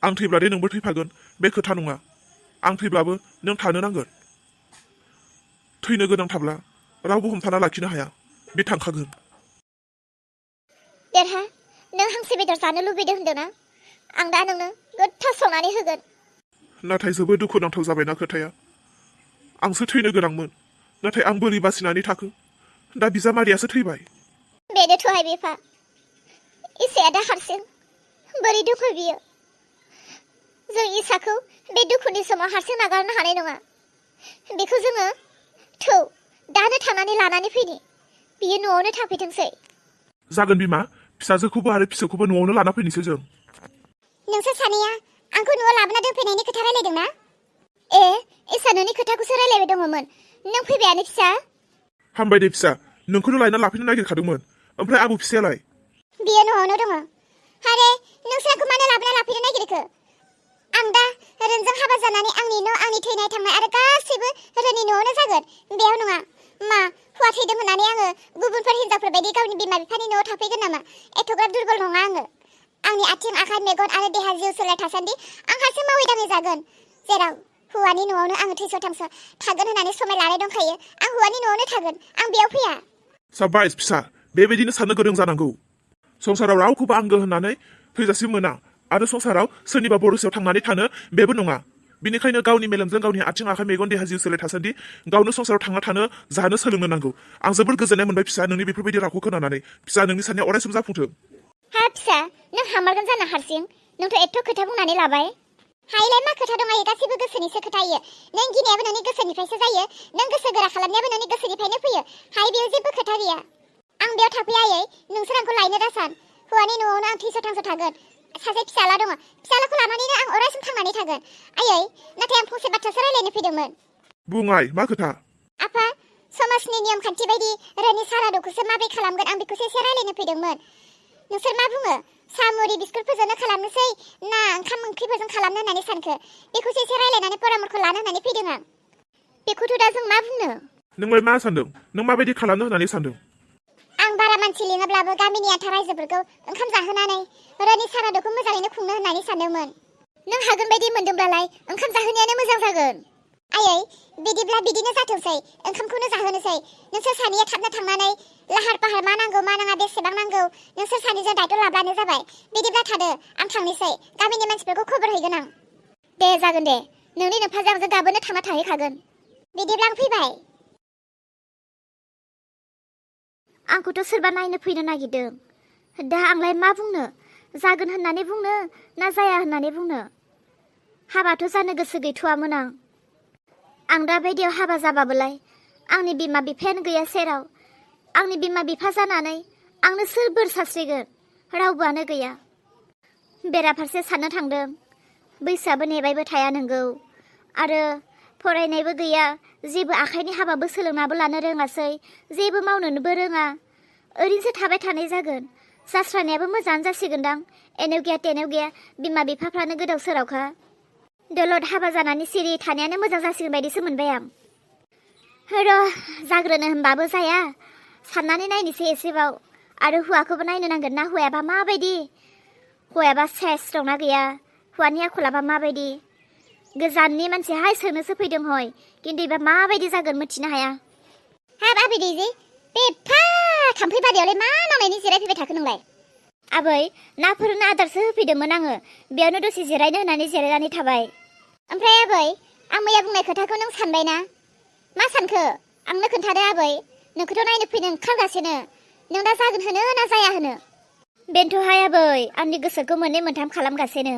आं थैब्लादि नोंबो थैफागोन बे खोथा नङा। आं थैब्लाबो नों थानो नांगोन। थैनो गोनां थाब्ला रावबो हमथाना लाखिनो हाया, बे थांखागोन। देरहा, नों हांसो बेदर जानो लुबैदों होनदोंना? आं दा नोंनो गोथाव संनानै होगोन। नाथाय जोबोद दुखुनांथाव जाबायना खोथाया। आंसो थैनो गोनांमोन, नाथाय आं बोरै बासिनानै थाखो? दा बिजामादैयासो थैबाय। बेनोथ'हाय बिफा, इसाया दा हारसिं बोरै दुखु बियो। जों इसाखौ बे दुखुनि समाव हारसिं नागारनो हानाय नङा। बेखौ जोङो थौ दानो थांनानै लानानै फैनि, बियो न'आवनो थाफैथोंसै। जागोन बिमा, फिसाजोखौबो आरो फिसौखौबो न'आवनो लाना फैनोसै जों। नोंसोर सानैया आंखौ न'आव लाबोना दोनफैनायनि खोथा रायलायदों ना? इसा नोंनि खोथाखौसो रायलायबाय दङमोन। नों फैबायानो फिसा। हामबाय दे फिसा, नोंखौनो लायना लाफैनो नागिरखादोंमोन। ओमफ्राय आबौ फिसायालाय? बियो न'आवनो दङ। आरे नोंसोर आंखौ मानो लाबोना लाफैनो नागिरखो? आं दा रोनजों हाबा जानानै आंनि न' आंनि थैनाय थांनाय आरो गासैबो रोननि न'आवनो जागोन, बेयाव नङा। मा हौवा थैदों होननानै आङो गुबुनफोर हिनजावफोर बायदि गावनि बिमा बिफानि न'आव थाफैगोन नामा? एथ'ग्राब दुर्बल नङा आङो। आंनि आथिं आखाइ मेगन आरो देहा जिउ सोलेर थासान्दि आं हारसिं मावै दाङै जागोन। जेराव हौवानि न'आवनो आङो थैस' थांस' थागोन होननानै समाय लानाय दंखायो, आं हौवानि न'आवनो थागोन। आं बेयाव फैया। साबायस फिसा, बेबायदिनो साननो गोरों जानांगौ। संसाराव रावखौबो आंगो होननानै थैजासिम मोना, आरो संसाराव सोरनिबा बरसायाव थांनानै थानो बेबो नङा। बिनिखायनो गावनि मेलेमजों गावनि आथिं आखाइ मेगन देहा जिउ सोलेर थासान्दि गावनो संसाराव थांना थानो जानो सोलोंनो नांगौ। आं जोबोद गोजोननाय मोनबाय फिसा, नोंनि बेफोरबायदि रावखौ खोनानानै। फिसा, नोंनि साननाया अरायसम जाफुंथों। हा फिसा, नों हामारगोन जानो हारसिं? नोंथ' एथ' खोथा बुंनानै लाबाय। हायलाय मा खोथा दं आयो, गासैबो गोसोनिसो खोथा इयो। नों गिनायाबो नोंनि गोसोनिफ्रायसो जायो, नों गोसो गोरा खालामनायाबो नोंनि गोसोनिफ्रायनो फैयो। हाय बेयाव जेबो खोथा गैया। आं बेयाव थाफैया आयै, नोंसोर आंखौ लायनो दासान। हौवानि न'आवनो आं थैस' थांस' थागोन। सासे फिसाला दङ, फिसालाखौ लानानैनो आं अरायसम थांनानै थागोन। आयै, नाथाय आं फंसे बाथ्रासो रायलायनो फैदोंमोन। बुं आइ, मा खोथा? आफा, समाजनि नियम खान्थि बायदि रोनि सारादुखौसो माबोरै खालामगोन आं बेखौसो एसे रायलायनो फैदोंमोन। नोंसोर मा बुङो? सामुरि बिस्कुटफोरजोंनो खालामनोसै ना ओंखाम ओंख्रिफोरजों खालामनो होननानै सानखो? बेखौसो एसे रायलायनानै परामर्ख लानो होननानै फैदों आं। बेखौथ' दा जों मा बुंनो? नोंलाय मा सानदों? नों माबायदि खालामनो होननानै सानदों? आं बारा मानसि लिङोब्लाबो गामिनि आथा रायजोफोरखौ ओंखाम जाहोनानै रोनि सारादुखौ मोजाङैनो खुंनो होननानै सानदोंमोन। नों हागोन बायदि मोनदोंब्लालाय ओंखाम जाहोनायानो मोजां जागोन। आयै, बिदिब्ला बिदिनो जाथोंसै, ओंखामखौनो जाहोनोसै। नोंसोर सानैया थाबनो थांनानै लाहार फाहार मा नांगौ मा नाङा बेसेबां नांगौ नोंसोर सानैजों दायथ' लाब्लानो जाबाय। बिदिब्ला थादो, आं थांनोसै। गामिनि मानसिफोरखौ खबर हैगोन आं। दे जागोन दे, नोंनि नोमफाजों आंजों गाबोनो थांना थाहैखागोन। बिदिब्ला आं फैबाय। आंखौथ' सोरबा नायनो फैनो नागिरदों। दा आंलाय मा बुंनो? जागोन होननानै बुंनो ना जाया होननानै बुंनो? हाबाथ' जानो गोसो गैथ'वामोन आं। दा बायदियाव हाबा जाबाबोलाय आंनि बिमा बिफायानो गैया सेराव। आंनि बिमा बिफा जानानै आंनो सोर बोर सारस्रिगोन? रावबोआनो गैया। बेराफारसे साननो थांदों, बैसोआबो नेबायबो थाया नोंगौ, आरो फरायनायबो गैया, जेबो आखाइनि हाबाबो सोलोंनाबो लानो रोङासै, जेबो मावनोबो रोङा। ओरैनोसो थाबाय थानाय जागोन। जास्रानायाबो मोजाङानो जासिगोनदां। एनेव गैया टेनेव गैया, बिमा बिफाफ्रानो गोदाव सोरावखा। दलद हाबा जानानै सिरि थानायानो मोजां जासिगोन बायदिसो मोनबाय आं। र' जाग्रोनो होनबाबो जाया, साननानै नायनोसै एसेबाव। आरो हौवाखौबो नायनो नांगोन ना, हौवायाबा माबायदि? हौवायाबा सेस दंना गैया? हौवानि आखलाबा माबायदि? गोजाननि मानसिहाय सोंनोसो फैदों हय, खिन्थु एबा माबायदि जागोन मिथिनो हाया। हाब आबै दैजि, बे एफा थाम्फै बारियावलाय मा नांनायनि जिरायफैबाय थाखो नोंलाय? आबै, नाफोरनो आदारसो होफैदोंमोन आङो, बेयावनो दसे जिरायनो होननानै जिरायनानै थाबाय। ओमफ्राय आबै, आं मैया बुंनाय खोथाखौ नों सानबाय ना? मा सानखो? आंनो खोन्थादो आबै, नोंखौथ' नायनो फैनो ओंखारगासिनो। नों दा जागोन होनो ना जाया होनो? बेनोथ'हाय आबै, आंनि गोसोखौ मोननै मोनथाम खालामगासिनो।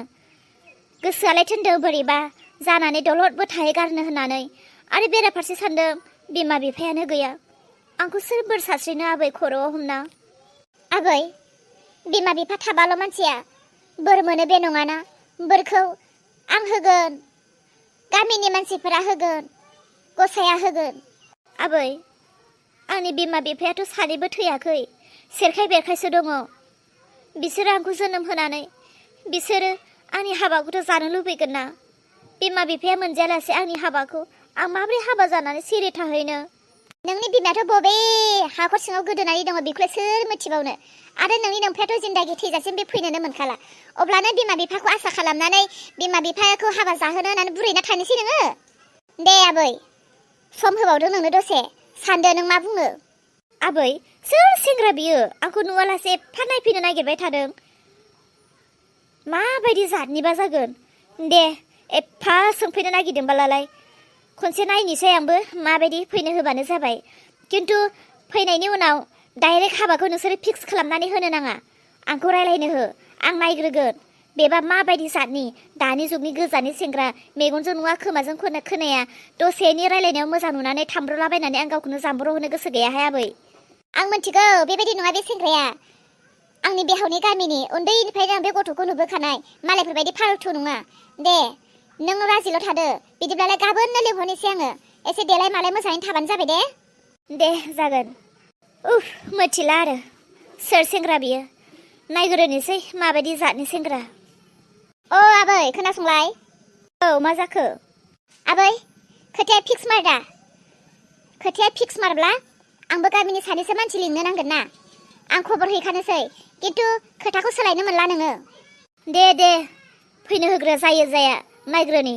गोसोआलाय थोनदों बोरैबा जानानै दलदबो थाहैगारनो होननानै, आरो बेराफारसे सानदों बिमा बिफायानो गैया। आंखौ सोर बोर सारस्रिनो आबै खर'आव हमना? आबै, बिमा बिफा थाबाल' मानसिया बोर मोनो बे नङाना। बोरखौ आं होगोन, गामिनि मानसिफोरा होगोन, गसाया होगोन। आबै, आंनि बिमा बिफायाथ' सानैबो थैयाखै, सेरखाय बेरखायसो दङ। बिसोरो आंखौ जोनोम होनानै बिसोरो आंनि हाबाखौथ' जानो लुबैगोन ना। बिमा बिफाया मोनजायालासे आंनि हाबाखौ आं माबोरै हाबा जानानै सिरि थाहैनो? नोंनि बिमायाथ' बबे हाखर सिङाव गोदोनानै दङ बेखौलाय सोर मिथिबावनो आरो नोंनि नोमफ्रायाथ' जिन्दागि थैजासिम बे फैनोनो मोनखाला अब्लानो बिमा बिफाखौ आसा खालामनानै बिमा बिफाखौ हाबा जाहोनो होननानै बुरैना थानोसै नोङो दे आबै सम होबावदों नोंनो दसे सानदो नों मा बुङो आबै सोर सेंग्रा बियो आंखौ नुवालासे एफा नायफैनो नागिरबाय थादों माबायदि जातनिबा जागोन दे एफा सोंफैनो नागिरदोंबालाय खनसे नायनोसै आंबो माबायदि फैनो होबानो जाबाय खिन्थु फैनायनि उनाव डाइरेक्ट हाबाखौ नोंसोरो फिक्स खालामनानै होनो नाङा आंखौ रायलायनो हो आं नायग्रोगोन बेबा माबायदि जातनि दानि जुगनि गोजानि सेंग्रा मेगनजों नुवा खोमाजों खोनाया दसेनि रायलायनायाव मोजां नुनानै थांब्रलाबायनानै आं गावखौनो जाम्बर होनो गोसो गैयाहाय आबै आं मिथिगौ बेबायदि नङा बे सेंग्राया आंनि बिहावनि गामिनि उन्दैनिफ्रायनो आं बे गथ'खौ नुबोखानाय मालायफोरबायदि फाल्थु नङा दे नों राजिल' थादो बिदिब्लालाय गाबोननो लिंहरनोसै आङो एसे देलाय मालाय मोजाङैनो थाबानो जाबाय दे जागोन उफ मिथिला आरो सोर सेंग्रा बियो नायग्रोनोसै माबायदि जातनि सेंग्रा अ आबै खोनासंलाय औ मा जाखो आबै खोथाया फिक्स मारदा खोथाया फिक्स मारब्ला आंबो गामिनि सानैसो मानसि लिंनो नांगोन ना आं खबर हैखानोसै खिन्थु खोथाखौ सोलायनो मोनला नोङो दे फैनो होग्रो जायो जाया नायग्रोनि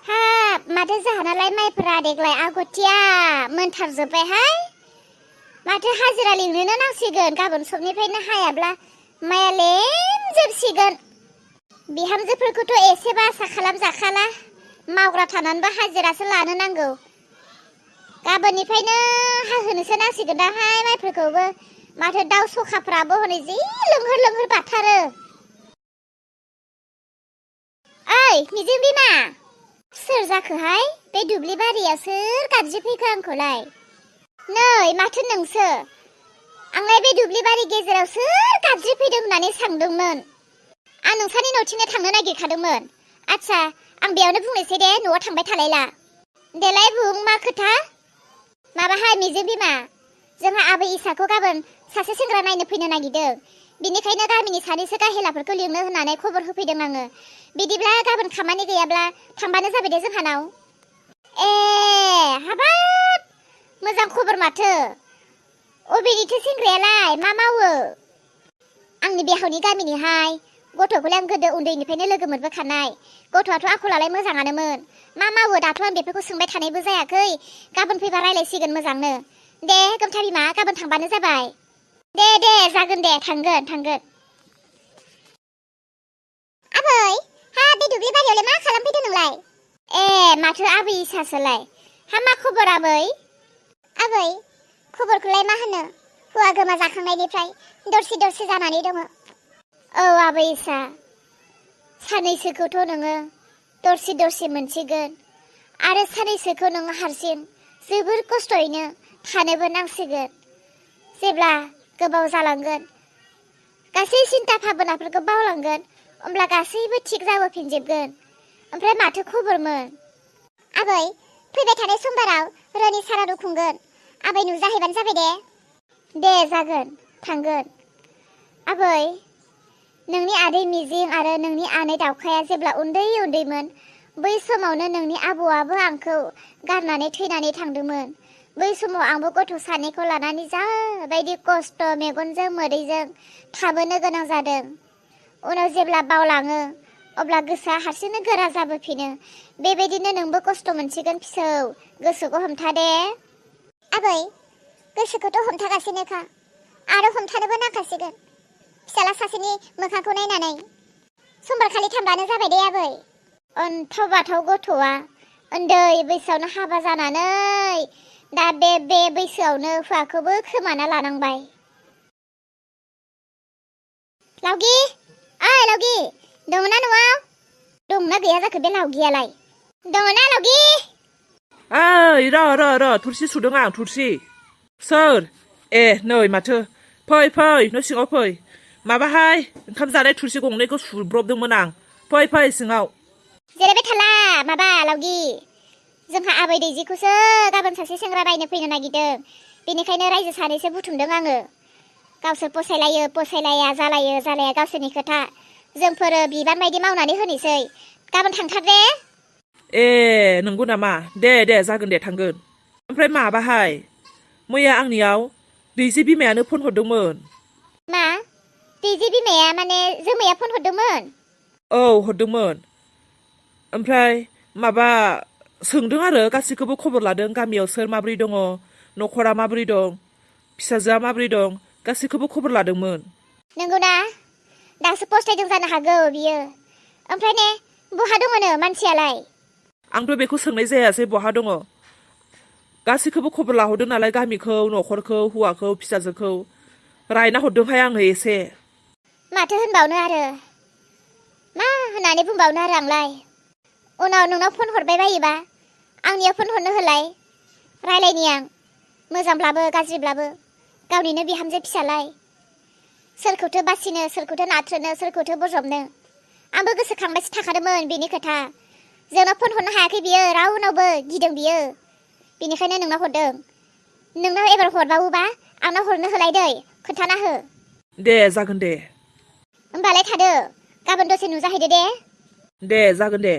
हाब माथो जाहानालाय माइफोरा देग्लाय आगथिया मोनथारजोब्बायहाय माथो हाजिरा लिंनोनो नांसिगोन गाबोन सबनिफ्रायनो हायाब्ला माइया लेमजोबसिगोन बिहामजोफोरखौथ' एसेबो आसा खालामजाखाला मावग्रा थानानैबो हाजिरासो लानो नांगौ गाबोननिफ्रायनो हाहोनोसो नांसिगोन दाहाय माइफोरखौबो माथो दाउ सखाफ्राबो हनै जि लोंहोर बाथारो ओइ मिजिं बिमा सोर जाखोहाय बे दुब्लि बारियाव सोर गाबज्रि फैखो आंखौलाय नै माथो नोंसो आंलाय बे दुब्लि बारि गेजेराव सोर गाबज्रि फैदों होननानै सानदोंमोन आं नोंसानि न'थिंनो थांनो नागिरखादोंमोन आच्छा आं बेयावनो बुंनोसै दे न'आव थांबाय थालायला देलाय बुं मा खोथा माबाहाय मिजिं बिमा जोंहा आबै इसाखौ गाबोन सासे सेंग्रा नायनो फैनो नागिरदों बिनिखायनो गामिनि सानैसो गाहेलाफोरखौ लिंनो होननानै खबर होफैदों आङो बिदिब्ला गाबोन खामानि गैयाब्ला थांबानो जाबाय दे जोंहानाव ए हाबाब मोजां खबर माथो अबेनिथो सेंग्रायालाय मा मावो आंनि बिहावनि गामिनिहाय गथ'खौलाय आं गोदो उन्दैनिफ्रायनो लोगो मोनबोखानाय गथ'आथ' आखलालाय मोजाङानोमोन मा मावो दाथ' आं बेफोरखौ सोंबाय थानायबो जायाखै गाबोन फैबा रायलायसिगोन मोजांनो दे गोमथा बिमा गाबोन थांबानो जाबाय दे जागोन दे थांगोन आबै हा बे दुब्लि बारियावलाय मा खालामफैदों नोंलाय ए माथो आबै इसासोलाय हा मा खबर आबै खबरखौलाय मा होनो हौवा गोमा जाखांनायनिफ्राय दरसि जानानै दङ औ आबै इसा सानैसोखौथ' नोङो दरसि मोनसिगोन आरो सानैसोखौ नोङो हारसिं जोबोर खस्थ'यैनो थानोबो नांसिगोन जेब्ला गोबाव जालांगोन गासै सिन्था भाबनाफोरखौ बावलांगोन अब्ला गासैबो थिग जाबोफिनजोबगोन ओमफ्राय माथो खबरमोन आबै फैबाय थानाय समबाराव रोनि सारादु खुंगोन आबै नुजाहैबानो जाबाय दे जागोन थांगोन आबै नोंनि आदै मिजिं आरो नोंनि आनै दावखाया जेब्ला उन्दैमोन बै समावनो नोंनि आबौआबो आंखौ गारनानै थैनानै थांदोंमोन बै समाव आंबो गथ' सानैखौ लानानै जाबायदि खस्थ' मेगनजों मोदैजों थाबोनो गोनां जादों उनाव जेब्ला बावलाङो अब्ला गोसोआ हारसिंनो गोरा जाबोफिनो बेबायदिनो नोंबो खस्थ' मोनसिगोन फिसौ गोसोखौ हमथा दे आबै गोसोखौथ' हमथागासिनोखा आरो हमथानोबो नांखासिगोन फिसाला सासेनि मोखांखौ नायनानै समबारखालि थांबानो जाबाय दे आबै अन्थाव बाथाव गथ'आ उन्दै बैसोआवनो हाबा जानानै दा बे बैसोआवनो हौवाखौबो खोमाना लानांबाय लावगि लावगि दङना न'आव दंना गैया जाखो बे लावगियालाय दङना लावगि ओइ र' थुरसि सुदों आं थुरसि सोर ए नै माथो फै न' सिङाव फै माबाहाय ओंखाम जानाय थुरसि गंनैखौ सुब्रबदोंमोन आं फै सिङाव जिरायबाय थाला माबा लावगि जोंहा आबै दैजिखौसो गाबोन सासे सेंग्रा नायनो फैनो नागिरदों बेनिखायनो रायजो सानैसो बुथुमदों आङो गावसोर फसायलाया जालाया गावसोरनि खोथा जोंफोरो बिबान बायदि मावनानै होनोसै गाबोन थांथार दे ए नंगौ नामा दे जागोन दे थांगोन ओमफ्राय माबाहाय मैया आंनियाव दैजि बिमायानो फन हरदोंमोन मा दैजि बिमाया माने जोमैया फन हरदोंमोन औ हरदोंमोन ओमफ्राय माबा सोंदों आरो गासैखौबो खबर लादों गामियाव सोर माबोरै दङ न'खरा माबोरै दं फिसाजोआ माबोरै दं गासैखौबो खबर लादोंमोन नंगौना दासो पस्टायदों जानो हागौ बियो ओमफ्राय ने बहा दङनो मानसियालाय आंथ' बेखौ सोंनाय जायासै बहा दङ गासैखौबो खबर लाहरदों नालाय गामिखौ न'खरखौ हौवाखौ फिसाजोखौ रायना हरदोंहाय आंनो एसे माथो होनबावनो आरो मा होननानै बुंबावनो आरो आंलाय उनाव नोंनाव फन हरबाय बायोबा आंनियाव फन हरनो होलाय रायलायनि आं मोजांब्लाबो गाज्रिब्लाबो गावनिनो बिहामजो फिसालाय सोरखौथो बासिनो सोरखौथो नाथ्रोनो सोरखौथो बजबनो आंबो गोसोखांबायसो थाखादोंमोन बेनि खोथा जोंनाव फन हरनो हायाखै बियो रावनावबो गिदों बियो बेनिखायनो नोंनाव हरदों नोंनाव एबार हरबावोबा आंनाव हरनो होलाय दै खोन्थाना हो दे जागोन दे होमबालाय थादो गाबोन दसे नुजाहैदो दे जागोन दे